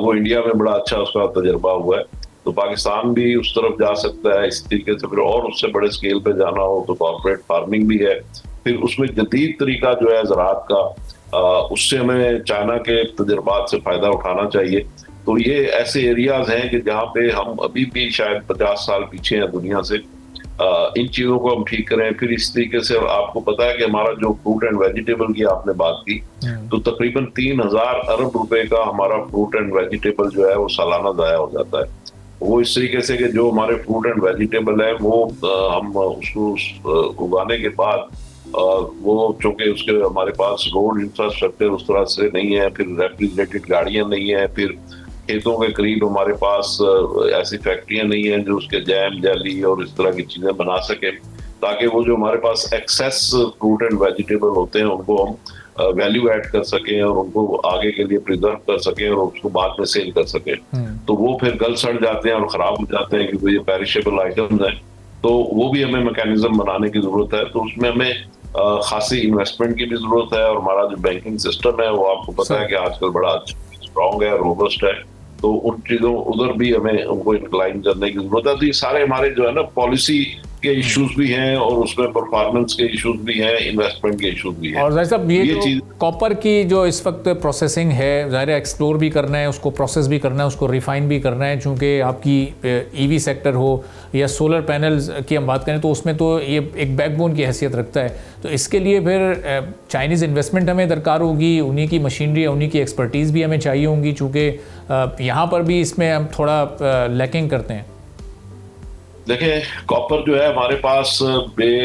वो इंडिया में बड़ा अच्छा उसका तजर्बा हुआ है, तो पाकिस्तान भी उस तरफ जा सकता है इस तरीके से। फिर और उससे बड़े स्केल पे जाना हो तो कॉर्पोरेट फार्मिंग भी है। फिर उसमें जदीद तरीका जो है ज़राअत का, उससे हमें चाइना के तजर्बात से फ़ायदा उठाना चाहिए। तो ये ऐसे एरियाज हैं कि जहाँ पे हम अभी भी शायद 50 साल पीछे हैं दुनिया से। इन चीज़ों को हम ठीक करें। फिर इस तरीके से आपको पता है कि हमारा जो फ्रूट एंड वेजिटेबल की आपने बात की, तो तकरीबन 3000 अरब रुपए का हमारा फ्रूट एंड वेजिटेबल जो है वो सालाना ज़ाया हो जाता है। वो इस तरीके से कि जो हमारे फ्रूट एंड वेजिटेबल है वो हम उसको उगाने के बाद वो चूंकि उसके हमारे पास रोड इंफ्रास्ट्रक्चर उस तरह से नहीं है, फिर रेफ्रिजरेटेड गाड़ियां नहीं है, फिर खेतों के करीब हमारे पास ऐसी फैक्ट्रियां नहीं हैं जो उसके जैम जेली और इस तरह की चीजें बना सके, ताकि वो जो हमारे पास एक्सेस फ्रूट एंड वेजिटेबल होते हैं उनको हम वैल्यू ऐड कर सकें और उनको आगे के लिए प्रिजर्व कर सकें और उसको बाद में सेल कर सकें। तो वो फिर गल सड़ जाते हैं और खराब हो जाते हैं क्योंकि ये पेरिशेबल आइटम्स हैं। तो वो भी हमें मैकेनिज्म बनाने की जरूरत है। तो उसमें हमें खासी इन्वेस्टमेंट की भी जरूरत है। और हमारा जो बैंकिंग सिस्टम है वो आपको पता है कि आजकल बड़ा अच्छा स्ट्रॉन्ग है, रोबस्ट है। तो उन चीजों उधर भी हमें उनको इंक्लाइन करने की जरूरत है। तो ये सारे हमारे जो है ना पॉलिसी के इश्यूज भी हैं और उसमें परफॉर्मेंस के इश्यूज भी हैं, इन्वेस्टमेंट के इश्यूज भी हैं। और जाहिर साहब ये चीज कॉपर की जो इस वक्त प्रोसेसिंग है, ज़ाहिर एक्सप्लोर भी करना है, उसको प्रोसेस भी करना है, उसको रिफाइन भी करना है। चूँकि आपकी ईवी सेक्टर हो या सोलर पैनल्स की हम बात करें तो उसमें तो ये एक बैकबोन की हैसियत रखता है। तो इसके लिए फिर चाइनीज़ इन्वेस्टमेंट हमें दरकार होगी, उन्हीं की मशीनरी, उन्हीं की एक्सपर्टीज़ भी हमें चाहिए होंगी, चूँकि यहाँ पर भी इसमें हम थोड़ा लैकिंग करते हैं। देखिए कॉपर जो है हमारे पास क्या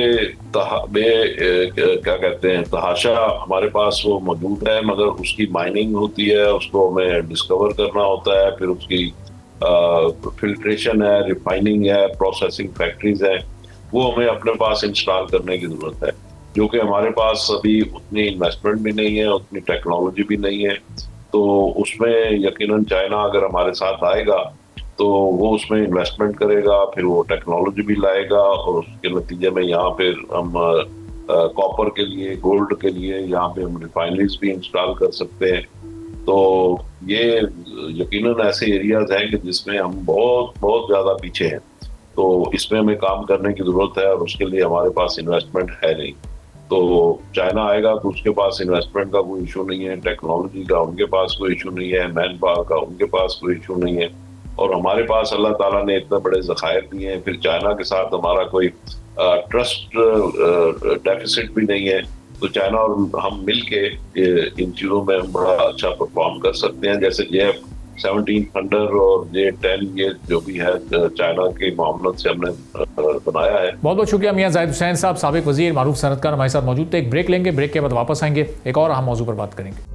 कहते हैं तहाशा हमारे पास वो मौजूद है, मगर उसकी माइनिंग होती है, उसको हमें डिस्कवर करना होता है, फिर उसकी फिल्ट्रेशन है, रिफाइनिंग है, प्रोसेसिंग फैक्ट्रीज है, वो हमें अपने पास इंस्टॉल करने की जरूरत है, जो कि हमारे पास अभी उतनी इन्वेस्टमेंट भी नहीं है, उतनी टेक्नोलॉजी भी नहीं है। तो उसमें यकीनन चाइना अगर हमारे साथ आएगा तो वो उसमें इन्वेस्टमेंट करेगा, फिर वो टेक्नोलॉजी भी लाएगा और उसके नतीजे में यहाँ फिर हम कॉपर के लिए, गोल्ड के लिए यहाँ पे हम रिफाइनरीज भी इंस्टॉल कर सकते हैं। तो ये यकीनन ऐसे एरियाज हैं कि जिसमें हम बहुत बहुत ज़्यादा पीछे हैं। तो इसमें हमें काम करने की ज़रूरत है और उसके लिए हमारे पास इन्वेस्टमेंट है नहीं। तो चाइना आएगा तो उसके पास इन्वेस्टमेंट का कोई इशू नहीं है, टेक्नोलॉजी का उनके पास कोई इशू नहीं है, मैन पावर का उनके पास कोई इशू नहीं है, और हमारे पास अल्लाह ताला ने इतने बड़े ज़खायर दिए हैं। फिर चाइना के साथ हमारा कोई ट्रस्ट डेफिसिट भी नहीं है। तो चाइना और हम मिल के इन चीज़ों में हम बड़ा अच्छा परफॉर्म कर सकते हैं। जैसे JF-17 थंडर और J-10 ये जो भी है चाइना की मामलत से हमने बनाया है। बहुत बहुत शुक्रिया मियां जाहिद हुसैन साहब, साबिक वजीर, मारूफ सनतकार हमारे साथ मौजूद थे। एक ब्रेक लेंगे, ब्रेक के बाद वापस आएंगे, एक और अहम मौजू पर बात करेंगे।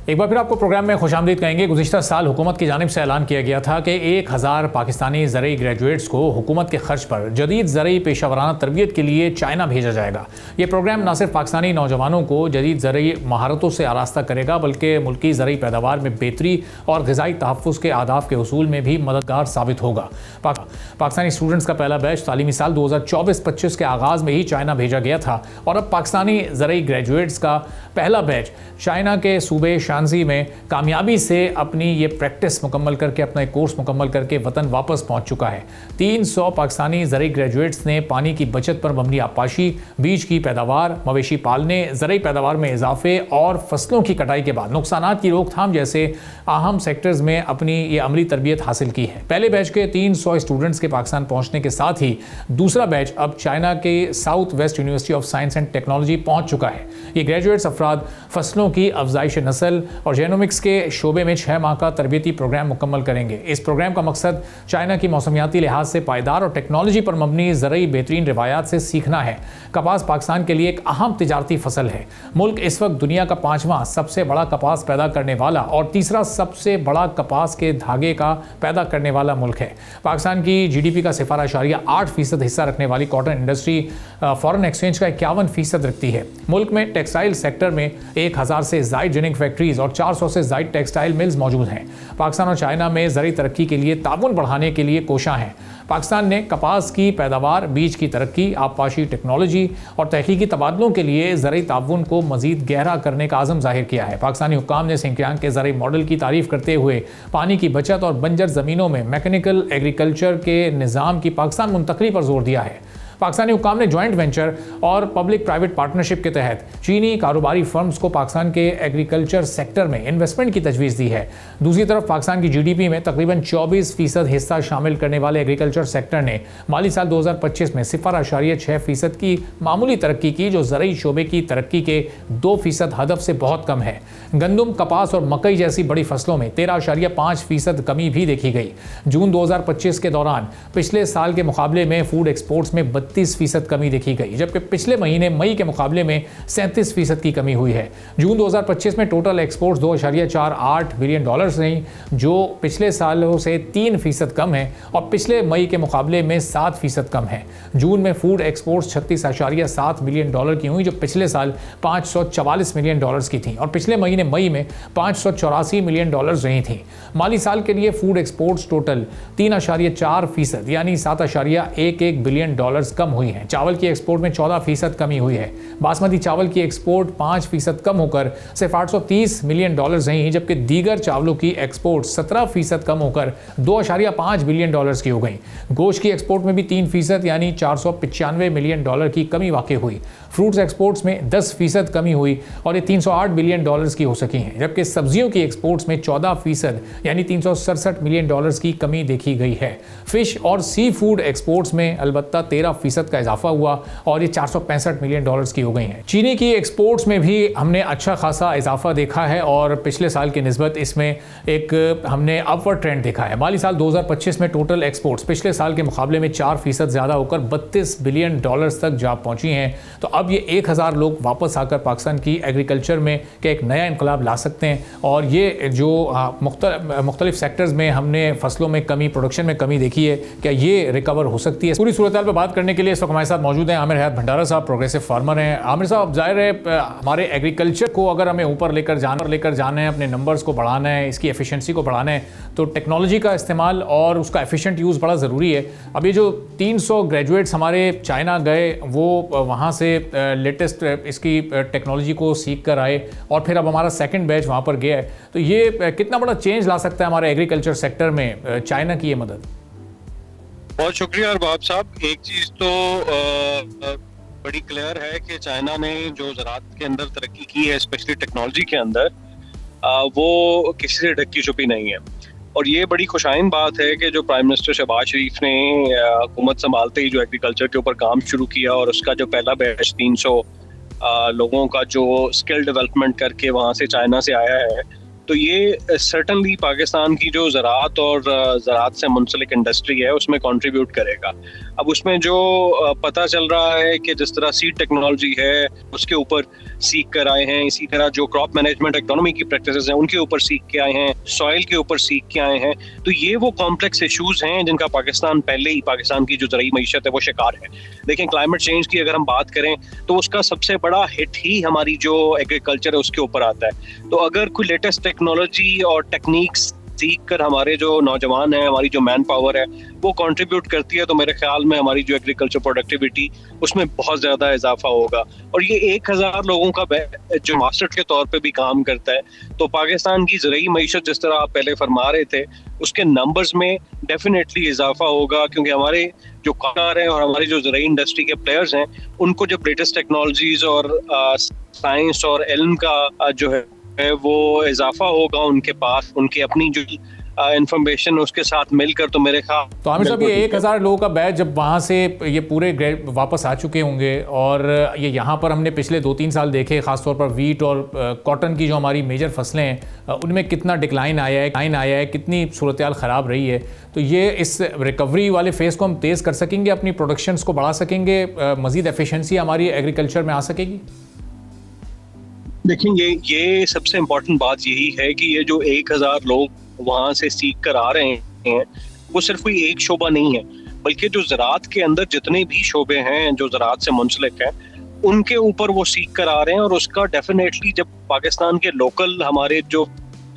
एक बार फिर आपको प्रोग्राम में खुशामदीद कहेंगे। गुज़िश्ता साल हुकूमत की जानिब से ऐलान किया गया था कि 1000 पाकिस्तानी ज़रई ग्रेजुएट्स को हुकूमत के खर्च पर जदीद ज़रई पेशावराना तरबियत के लिए चाइना भेजा जाएगा। ये प्रोग्राम न सिर्फ पाकिस्तानी नौजवानों को जदीद ज़रई महारतों से आरास्ता करेगा, बल्कि मुल्की ज़रई पैदावार में बेहतरी और ग़िज़ाई तहफ़्फ़ुज़ के आदाफ़ के हसूल में भी मददगार साबित होगा। पाकिस्तानी स्टूडेंट्स का पहला बैच तालीमी साल 2024-25 के आगाज़ में ही चाइना भेजा गया था और अब पाकिस्तानी ज़रई ग्रेजुएट्स का पहला बैच चाइना के सूबे शांजी में कामयाबी से अपनी ये प्रैक्टिस मुकम्मल करके, अपना एक कोर्स मुकम्मल करके वतन वापस पहुंच चुका है। 300 पाकिस्तानी ज़रई ग्रेजुएट्स ने पानी की बचत पर मबनी आबपाशी, बीज की पैदावार, मवेशी पालने, ज़रई पैदावार में इजाफे और फसलों की कटाई के बाद नुकसानात की रोकथाम जैसे अहम सेक्टर्स में अपनी ये अमली तरबियत हासिल की है। पहले बैच के 300 स्टूडेंट्स के पाकिस्तान पहुँचने के साथ ही दूसरा बैच अब चाइना के south west university of science and technology पहुँच चुका है। ये ग्रेजुएट्स अफराद फसलों की अफजाइश नस्ल, और जेनोमिक्स के शोबे में 6 माह का तरबियती प्रोग्राम मुकम्मल करेंगे। इस प्रोग्राम का मकसद चाइना की मौसमियाती लिहाज से पायदार और टेक्नोलॉजी पर मबनी ज़रूरी बेहतरीन रिवायात से सीखना है। कपास पाकिस्तान के लिए एक अहम तिजारती फसल है। मुल्क इस वक्त दुनिया का 5वां सबसे बड़ा कपास पैदा करने वाला और तीसरा सबसे बड़ा कपास के धागे का पैदा करने वाला मुल्क है। पाकिस्तान की GDP का 0.8% हिस्सा रखने वाली कॉटन इंडस्ट्री फॉरेन एक्सचेंज का 51% रखती है। मुल्क में टेक्सटाइल सेक्टर में 1000 से ज़ायद जिनिंग फैक्ट्रीज और 400 से ज़ायद टेक्सटाइल मिल्स मौजूद हैं। पाकिस्तान और चाइना में ज़रूरी तरक्की के लिए ताउन बढ़ाने के लिए कोशां हैं। पाकिस्तान ने कपास की पैदावार, बीज की तरक्की, आबपाशी टेक्नोलॉजी और तहकीकी तबादलों के लिए ज़रूरी ताउन को मज़ीद गहरा करने का आज़म जाहिर किया है। पाकिस्तानी हुक्काम ने सिंकियांग के ज़रूरी मॉडल की तारीफ करते हुए पानी की बचत और बंजर ज़मीनों में मैकेनिकल एग्रीकल्चर के निज़ाम की पाकिस्तान मुंतकली पर जोर दिया है। पाकिस्तानी हुक्काम ने जॉइंट वेंचर और पब्लिक प्राइवेट पार्टनरशिप के तहत चीनी कारोबारी फर्म्स को पाकिस्तान के एग्रीकल्चर सेक्टर में इन्वेस्टमेंट की तजवीज़ दी है। दूसरी तरफ पाकिस्तान की GDP में तकरीबन 24% हिस्सा शामिल करने वाले एग्रीकल्चर सेक्टर ने माली साल 2025 में 0.6% की मामूली तरक्की की, जो ज़रूरी शोबे की तरक्की के 2% हदफ से बहुत कम है। गंदम, कपास और मकई जैसी बड़ी फसलों में 13.5% कमी भी देखी गई। जून 2025 के दौरान पिछले साल के मुकाबले में फूड एक्सपोर्ट्स में 32% कमी देखी गई, जबकि पिछले महीने मई के मुकाबले में 37% की कमी हुई है। जून 2025 में टोटल एक्सपोर्ट्स $2.48 बिलियन रही, जो पिछले सालों से 3% कम है और पिछले मई के मुकाबले में 7% कम है। जून में फूड एक्सपोर्ट्स $36.7 बिलियन की हुई, जो पिछले साल $544 मिलियन की थी और पिछले महीने मई में $584 मिलियन रही थी। माली साल के लिए फूड एक्सपोर्ट्स टोटल 3.4% यानी $7.11 बिलियन कम हुई है। चावल की एक्सपोर्ट में 14% कमी हुई है। बासमती चावल की एक्सपोर्ट 5% कम होकर सिर्फ $830 मिलियन रही, जबकि दीगर चावलों की एक्सपोर्ट 17% कम होकर $2.5 बिलियन की हो गई। गोश्त की एक्सपोर्ट में भी 3% यानी $495 मिलियन की कमी वाक़ई हुई। फ्रूट्स एक्सपोर्ट्स में 10% कमी हुई और ये $308 बिलियन की हो सकी हैं, जबकि सब्जियों की एक्सपोर्ट्स में 14% यानी $367 मिलियन की कमी देखी गई है। फिश और सी फूड एक्सपोर्ट्स में अलबत्ता 13% का इजाफा हुआ और ये $465 मिलियन की हो गई हैं। चीनी की एक्सपोर्ट्स में भी हमने अच्छा खासा इजाफा देखा है और पिछले साल की निस्बत इसमें एक हमने अपवर्ड ट्रेंड देखा है। माली साल 2025 में टोटल एक्सपोर्ट्स पिछले साल के मुकाबले में 4% ज़्यादा होकर $32 बिलियन तक जा पहुंची हैं। तो अब ये 1000 लोग वापस आकर पाकिस्तान की एग्रीकल्चर में के एक नया इनकलाब ला सकते हैं और ये जो मुख्तलिफ सेक्टर्स में हमने फसलों में कमी, प्रोडक्शन में कमी देखी है, क्या ये रिकवर हो सकती है? पूरी सूरत पर बात करने के लिए इस वक्त हमारे साथ मौजूद हैं आमिर हयात भंडारा साहब, प्रोग्रेसिव फार्मर हैं। आमिर साहब, जाहिर है हमारे एग्रीकल्चर को अगर हमें ऊपर लेकर जाना है, अपने नंबर्स को बढ़ाना है, इसकी एफिशिएंसी को बढ़ाना है, तो टेक्नोलॉजी का इस्तेमाल और उसका एफिशिएंट यूज़ बड़ा ज़रूरी है। अब ये जो 300 ग्रेजुएट्स हमारे चाइना गए, वो वहाँ से लेटेस्ट इसकी टेक्नोलॉजी को सीख कर आए और फिर अब हमारा सेकंड बैच वहाँ पर गया है, तो ये कितना बड़ा चेंज ला सकता है हमारे एग्रीकल्चर सेक्टर में चाइना की ये मदद? बहुत शुक्रिया अरबाब साहब। एक चीज़ तो बड़ी क्लियर है कि चाइना ने जो ज़राअत के अंदर तरक्की की है, स्पेशली टेक्नोलॉजी के अंदर, वो किसी से ढकी छुपी नहीं है। और ये बड़ी खुशाइन बात है कि जो प्राइम मिनिस्टर शहबाज शरीफ ने हुकूमत संभालते ही जो एग्रीकल्चर के ऊपर काम शुरू किया और उसका जो पहला बैच 300 लोगों का जो स्किल डेवलपमेंट करके वहाँ से चाइना से आया है, तो ये सर्टनली पाकिस्तान की जो ज़राअत और ज़राअत से मुंसलिक इंडस्ट्री है उसमें कंट्रीब्यूट करेगा। अब उसमें जो पता चल रहा है कि जिस तरह सीड टेक्नोलॉजी है उसके ऊपर सीख कर आए हैं, इसी तरह जो क्रॉप मैनेजमेंट इकोनॉमी की प्रैक्टिसेस हैं उनके ऊपर सीख के आए हैं, सॉइल के ऊपर सीख के आए हैं, तो ये वो कॉम्प्लेक्स इशूज़ हैं जिनका पाकिस्तान पहले ही, पाकिस्तान की जो ज़रूरी मईशत है वो शिकार है। देखें, क्लाइमेट चेंज की अगर हम बात करें तो उसका सबसे बड़ा हिट ही हमारी जो एग्रीकल्चर है उसके ऊपर आता है। तो अगर कोई लेटेस्ट टेक्नोलॉजी और टेक्निक्स सीख कर हमारे जो नौजवान है, हमारी जो मैन पावर है वो कंट्रीब्यूट करती है, तो मेरे ख्याल में हमारी जो एग्रीकल्चर प्रोडक्टिविटी उसमें बहुत ज़्यादा इजाफा होगा। और ये 1000 लोगों का जो मास्टर के तौर पे भी काम करता है, तो पाकिस्तान की ज़रूरी मईशत जिस तरह आप पहले फरमा रहे थे उसके नंबर्स में डेफिनेटली इजाफा होगा, क्योंकि हमारे जो कार हैं और हमारी जो ज़रूरी इंडस्ट्री के प्लेयर्स हैं उनको जब लेटेस्ट टेक्नोलॉजीज और साइंस और इल्म का जो है वो इजाफा होगा उनके पास, उनके अपनी जो इंफॉर्मेशन उसके साथ मिलकर, तो मेरे ख्याल तो आमिर साहब ये 1000 लोगों का बैच जब वहाँ से ये पूरे वापस आ चुके होंगे और ये यहाँ पर हमने पिछले 2-3 साल देखे, खासतौर पर वीट और कॉटन की जो हमारी मेजर फसलें हैं उनमें कितना डिक्लाइन आया है, कितनी सूरत हाल ख़राब रही है, तो ये इस रिकवरी वाले फेज़ को हम तेज़ कर सकेंगे, अपनी प्रोडक्शंस को बढ़ा सकेंगे, मज़ीद एफिशिएंसी हमारी एग्रीकल्चर में आ सकेगी? देखिए ये सबसे इम्पोर्टेंट बात यही है कि ये जो 1000 लोग वहाँ से सीख कर आ रहे हैं वो सिर्फ कोई एक शोबा नहीं है, बल्कि जो ज़राअत के अंदर जितने भी शोबे हैं जो ज़राअत से मुंसलिक हैं उनके ऊपर वो सीख कर आ रहे हैं। और उसका डेफिनेटली जब पाकिस्तान के लोकल हमारे जो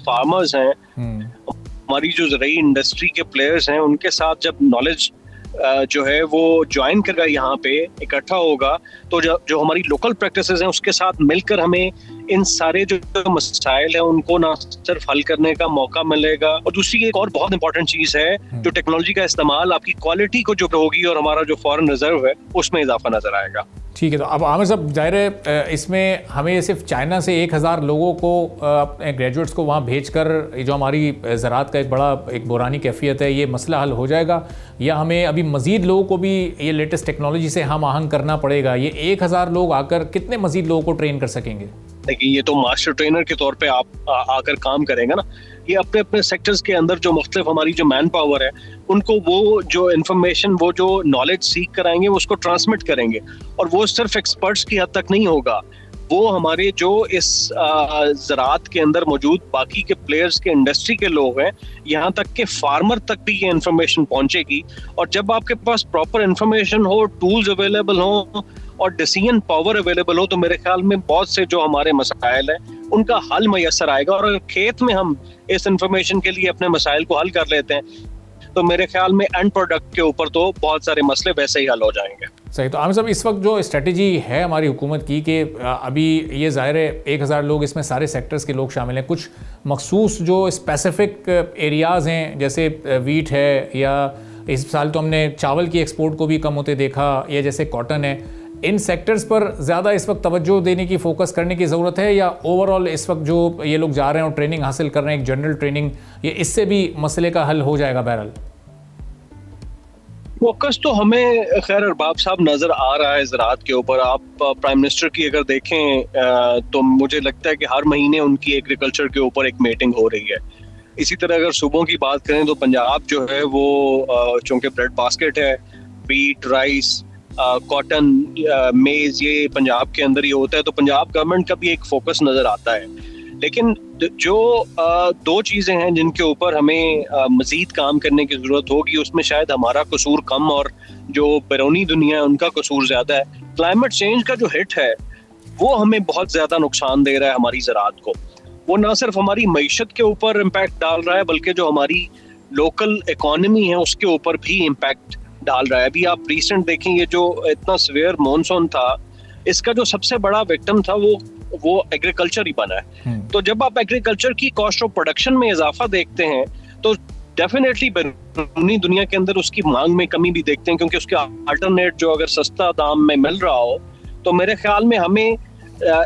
फार्मर्स हैं, हमारी जो ज़राई इंडस्ट्री के प्लेयर्स हैं, उनके साथ जब नॉलेज जो है वो ज्वाइन करेगा, यहाँ पे इकट्ठा होगा, तो जो हमारी लोकल प्रैक्टिसेस हैं उसके साथ मिलकर हमें इन सारे जो मसाइल हैं उनको ना सिर्फ हल करने का मौका मिलेगा। और दूसरी एक और बहुत इंपॉर्टेंट चीज है, जो टेक्नोलॉजी का इस्तेमाल आपकी क्वालिटी को जो होगी और हमारा जो फॉरेन रिजर्व है उसमें इजाफा नजर आएगा। ठीक है, तो अब आमिर साहब जाहिर है इसमें हमें सिर्फ चाइना से 1000 लोगों को अपने ग्रेजुएट्स को वहाँ भेजकर जो हमारी ज़राअत का एक बुरानी कैफियत है ये मसला हल हो जाएगा, या हमें अभी मज़ीद लोगों को भी ये लेटेस्ट टेक्नोलॉजी से हम आहंग करना पड़ेगा? ये 1000 लोग आकर कितने मज़ीद लोगों को ट्रेन कर सकेंगे? देखिए ये तो मास्टर ट्रेनर के तौर पे आप आकर काम करेंगे ना, ये अपने अपने सेक्टर्स के अंदर जो मुख्तलिफ हमारी जो मैन पावर है उनको वो जो इन्फॉर्मेशन, वो जो नॉलेज सीख कराएंगे वो उसको ट्रांसमिट करेंगे। और वो सिर्फ एक्सपर्ट्स की हद तक नहीं होगा, वो हमारे जो इस ज़राअत के अंदर मौजूद बाकी के प्लेयर्स के इंडस्ट्री के लोग हैं, यहाँ तक के फार्मर तक भी ये इन्फॉर्मेशन पहुंचेगी। और जब आपके पास प्रॉपर इन्फॉर्मेशन हो, टूल्स अवेलेबल हो और डिसीजन पावर अवेलेबल हो, तो मेरे ख्याल में बहुत से जो हमारे मसाइल हैं उनका हल मैसर आएगा। और अगर खेत में हम इस इंफॉर्मेशन के लिए अपने मसाइल को हल कर लेते हैं तो मेरे ख्याल में एंड प्रोडक्ट के ऊपर तो बहुत सारे मसले वैसे ही हल हो जाएंगे। सही। तो आमिर साहब इस वक्त जो स्ट्रेटजी है हमारी हुकूमत की कि अभी ये ज़ाहिर है 1000 लोग, इसमें सारे सेक्टर्स के लोग शामिल हैं, कुछ मखसूस जो स्पेसिफिक एरियाज़ हैं जैसे वीट है, या इस साल तो हमने चावल की एक्सपोर्ट को भी कम होते देखा, या जैसे कॉटन है, इन सेक्टर्स पर ज़्यादा इस वक्त तवज्जो देने की, फोकस करने की ज़रूरत है, या ओवरऑल इस वक्त जो ये लोग जा रहे हैं और ट्रेनिंग हासिल कर रहे हैं, एक जनरल ट्रेनिंग, ये इससे भी मसले का हल हो जाएगा? बहरहाल फोकस तो हमें खैर अरबाब साहब नज़र आ रहा है ज़राअत के ऊपर। आप प्राइम मिनिस्टर की अगर देखें तो मुझे लगता है कि हर महीने उनकी एग्रीकल्चर के ऊपर एक मीटिंग हो रही है। इसी तरह अगर सूबों की बात करें तो पंजाब जो है वो चूँकि ब्रेड बास्केट है, वीट, राइस, कॉटन, मेज, ये पंजाब के अंदर ही होता है, तो पंजाब गवर्नमेंट का भी एक फोकस नज़र आता है। लेकिन जो दो चीज़ें हैं जिनके ऊपर हमें मज़ीद काम करने की ज़रूरत होगी, उसमें शायद हमारा कसूर कम और जो बैरूनी दुनिया है उनका कसूर ज़्यादा है। क्लाइमेट चेंज का जो हिट है वो हमें बहुत ज़्यादा नुकसान दे रहा है हमारी ज़राअत को। वो ना सिर्फ हमारी मईशत के ऊपर इम्पैक्ट डाल रहा है बल्कि जो हमारी लोकल इकॉनमी है उसके ऊपर भी इम्पैक्ट डाल रहा है। अभी आप रिसेंट देखें, ये जो इतना सीवियर मॉनसून था, इसका जो सबसे बड़ा विक्टिम था वो एग्रीकल्चर ही बना है। तो जब आप एग्रीकल्चर की कॉस्ट ऑफ प्रोडक्शन में इजाफा देखते हैं तो डेफिनेटली बैरूनी दुनिया के अंदर उसकी मांग में कमी भी देखते हैं, क्योंकि उसके अल्टरनेट जो अगर सस्ता दाम में मिल रहा हो तो मेरे ख्याल में हमें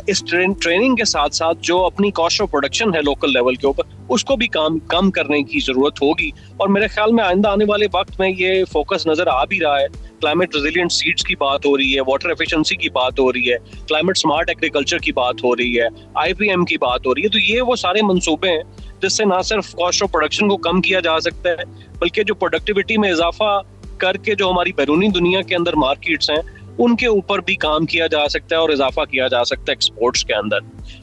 इस ट्रेनिंग के साथ साथ जो अपनी कॉस्ट ऑफ प्रोडक्शन है लोकल लेवल के ऊपर, उसको भी कम करने की जरूरत होगी। और मेरे ख्याल में आइंदा आने वाले वक्त में ये फोकस नजर आ भी रहा है। क्लाइमेट रेजिलिएंट सीड्स की बात हो रही है, वाटर एफिशिएंसी की बात हो रही है, क्लाइमेट स्मार्ट एग्रीकल्चर की बात हो रही है, IPM की बात हो रही है। तो ये वो सारे मंसूबे हैं जिससे ना सिर्फ कॉस्ट ऑफ प्रोडक्शन को कम किया जा सकता है बल्कि जो प्रोडक्टिविटी में इजाफा करके जो हमारी बैरूनी दुनिया के अंदर मार्केट्स हैं उनके ऊपर भी काम किया जा सकता है और इजाफा किया जा सकता है एक्सपोर्ट्स के अंदर।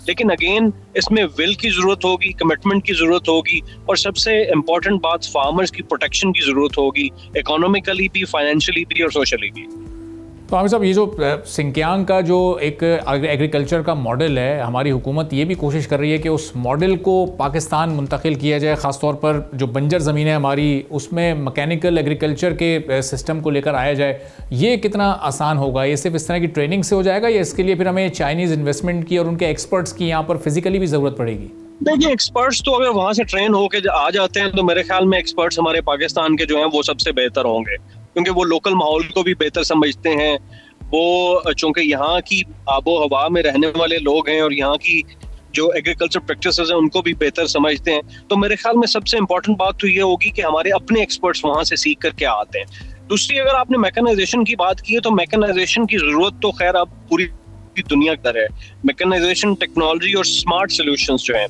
लेकिन अगेन इसमें विल की जरूरत होगी, कमिटमेंट की जरूरत होगी, और सबसे इम्पोर्टेंट बात फार्मर्स की प्रोटेक्शन की जरूरत होगी, इकोनॉमिकली भी, फाइनेंशियली भी और सोशली भी। तो आमिर साहब, ये जो सिंकियांग का जो एक एग्रीकल्चर का मॉडल है, हमारी हुकूमत ये भी कोशिश कर रही है कि उस मॉडल को पाकिस्तान मुंतकिल किया जाए, ख़ासतौर पर जो बंजर ज़मीन है हमारी उसमें मैकेनिकल एग्रीकल्चर के सिस्टम को लेकर आया जाए। ये कितना आसान होगा? ये सिर्फ इस तरह की ट्रेनिंग से हो जाएगा या इसके लिए फिर हमें चाइनीज़ इन्वेस्टमेंट की और उनके एक्सपर्ट्स की यहाँ पर फिजिकली भी ज़रूरत पड़ेगी? देखिए, एक्सपर्ट्स तो अगर वहाँ से ट्रेन होकर आ जाते हैं तो मेरे ख्याल में एक्सपर्ट्स हमारे पाकिस्तान के जो हैं वो सबसे बेहतर होंगे, क्योंकि वो लोकल माहौल को भी बेहतर समझते हैं। वो चूंकि यहाँ की आबो हवा में रहने वाले लोग हैं और यहाँ की जो एग्रीकल्चर प्रैक्टिसेस हैं उनको भी बेहतर समझते हैं। तो मेरे ख्याल में सबसे इंपॉर्टेंट बात तो ये होगी कि हमारे अपने एक्सपर्ट्स वहां से सीख करके आते हैं। दूसरी, अगर आपने मैकेनाइजेशन की बात की है तो मैकेनाइजेशन की जरूरत तो खैर अब पूरी दुनिया की तरह है। मैकेनाइजेशन, टेक्नोलॉजी और स्मार्ट सॉल्यूशंस जो हैं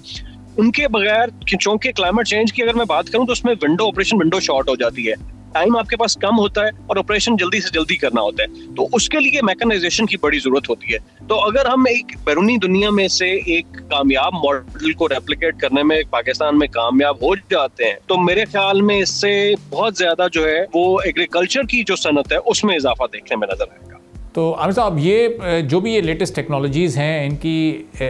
उनके बगैर, चूंकि क्लाइमेट चेंज की अगर मैं बात करूं तो उसमें विंडो शॉर्ट हो जाती है, टाइम आपके पास कम होता है और ऑपरेशन जल्दी से जल्दी करना होता है, तो उसके लिए मैकेनाइजेशन की बड़ी जरूरत होती है। तो अगर हम एक बैरूनी दुनिया में से एक कामयाब मॉडल को रेप्लिकेट करने में पाकिस्तान में कामयाब हो जाते हैं तो मेरे ख्याल में इससे बहुत ज्यादा जो है वो एग्रीकल्चर की जो सनत है उसमें इजाफा देखने में नजर आएगा। तो आमिर साहब, ये जो भी ये लेटेस्ट टेक्नोलॉजीज़ हैं, इनकी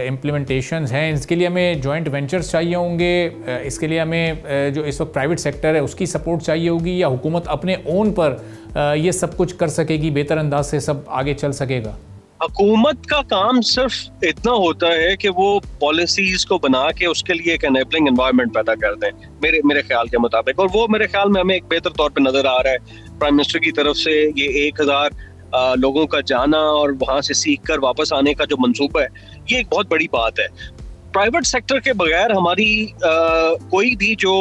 इम्प्लीमेंटेशंस हैं, इसके लिए हमें जॉइंट वेंचर्स चाहिए होंगे, इसके लिए हमें जो इस वक्त प्राइवेट सेक्टर है उसकी सपोर्ट चाहिए होगी, या हुकूमत अपने ओन पर ये सब कुछ कर सकेगी, बेहतर अंदाज से सब आगे चल सकेगा? हुकूमत का काम सिर्फ इतना होता है कि वो पॉलिसीज को बना के उसके लिए एक एनेबलिंग एनवायरनमेंट पैदा कर दें, मेरे ख्याल के मुताबिक, और वो मेरे ख्याल में हमें एक बेहतर तौर पे नजर आ रहा है। प्राइम मिनिस्टर की तरफ से ये 1000 लोगों का जाना और वहां से सीख कर वापस आने का जो मंसूबा है, ये एक बहुत बड़ी बात है। प्राइवेट सेक्टर के बगैर हमारी कोई भी जो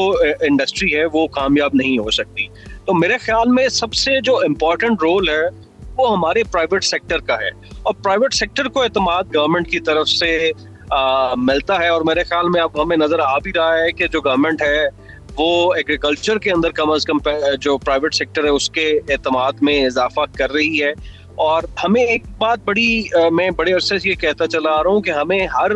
इंडस्ट्री है वो कामयाब नहीं हो सकती। तो मेरे ख्याल में सबसे जो इम्पोर्टेंट रोल है वो हमारे प्राइवेट सेक्टर का है, और प्राइवेट सेक्टर को एतमाद गवर्नमेंट की तरफ से मिलता है। और मेरे ख्याल में अब हमें नजर आ भी रहा है कि जो गवर्नमेंट है वो एग्रीकल्चर के अंदर कम अज कम जो प्राइवेट सेक्टर है उसके एतमाद में इजाफा कर रही है। और हमें एक बात मैं बड़े अरसे से ये कहता चला आ रहा हूँ कि हमें हर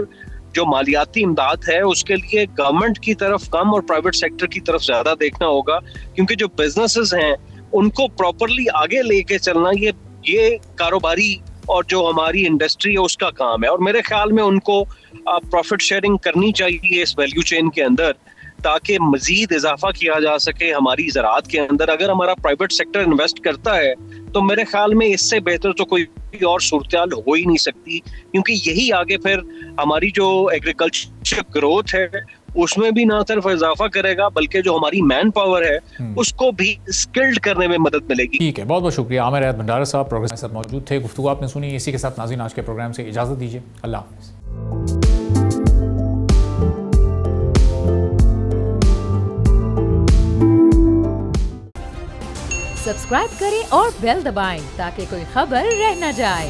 जो मालियाती इमदाद है उसके लिए गवर्नमेंट की तरफ कम और प्राइवेट सेक्टर की तरफ ज्यादा देखना होगा, क्योंकि जो बिजनेसेस हैं उनको प्रॉपरली आगे लेके चलना ये कारोबारी और जो हमारी इंडस्ट्री है उसका काम है। और मेरे ख्याल में उनको प्रॉफिट शेयरिंग करनी चाहिए इस वैल्यू चेन के अंदर, ताकि मजीद इजाफा किया जा सके हमारी ज़राअत के अंदर। अगर हमारा प्राइवेट सेक्टर इन्वेस्ट करता है तो मेरे ख्याल में इससे बेहतर तो कोई और सूरत हो ही नहीं सकती, क्योंकि यही आगे फिर हमारी जो एग्रीकल्चर ग्रोथ है उसमें भी ना सिर्फ इजाफा करेगा बल्कि जो हमारी मैन पावर है उसको भी स्किल्ड करने में मदद मिलेगी। ठीक है, बहुत बहुत शुक्रिया। आमिर हैदर भंडारा साहब प्रोग्राम में साथ मौजूद थे, गुफ्तगू आपने सुनी। इसी के साथ नाज़रीन आज के प्रोग्राम से इजाज़त दीजिए। अल्लाह हाफ़िज़। सब्सक्राइब करें और बेल दबाएं ताकि कोई खबर रह न जाए।